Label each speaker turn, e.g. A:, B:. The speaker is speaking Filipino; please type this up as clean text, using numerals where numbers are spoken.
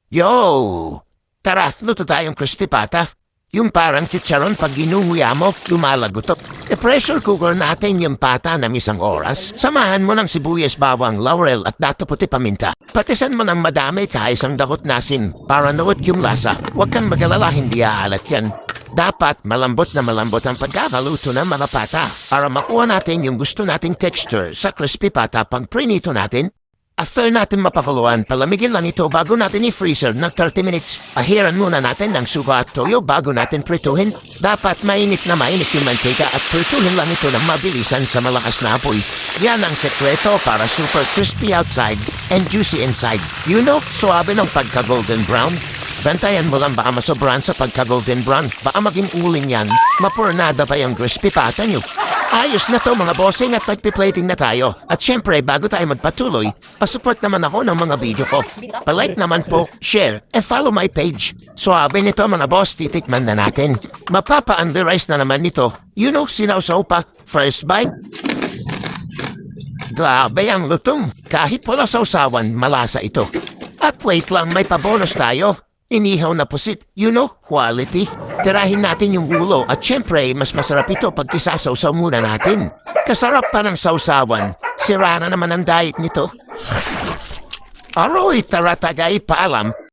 A: Yo! Tara, luto tayong crispy pata. Yung parang chicharon pag ginuhuya mo, lumalagotok. I-pressure cooker natin yung pata na isang oras. Samahan mo ng sibuyas, bawang, laurel at dato puti paminta. Patisan mo ng madami sa isang dakot nasin para nawat yung lasa. Huwag kang magalala, hindi aalat yan. Dapat malambot na malambot ang pagkakaluto ng mga pata para makuha natin yung gusto nating texture sa crispy pata pag prinito natin. After natin mapakuluan, palamigin lang ito bago natin i-freezer ng 30 minutes. Ahiran muna natin ng suka at toyo bago natin prituhin. Dapat mainit na mainit yung mantika at prituhin lang ito ng mabilisan sa malakas na apoy. Yan ang sekreto para super crispy outside and juicy inside. You know, suabe ng pagka-golden brown. Bantayan mo lang baka masobran sa pagka-golden brown. Baka maging uling yan. Mapurnada pa yung crispy pata nyo. Ayos na to mga bossing at magpiplating na tayo. At syempre, bago tayo magpatuloy, pasupport naman ako ng mga video ko. Palike naman po, share, and follow my page. Suabe nito mga boss, titikman na natin. Mapapa-underize na naman nito. You know, sinausaw pa. First bite. Grabe ang lutong. Kahit wala sausawan, malasa ito. At wait lang, may pabonus tayo. Inihaw na pusit, you know, quality. Tirahin natin yung ulo at syempre mas masarap ito pag isasawsaw muna natin. Kasarap pa ng sausawan. Sira na naman ang diet nito. Aroy, taratagay paalam.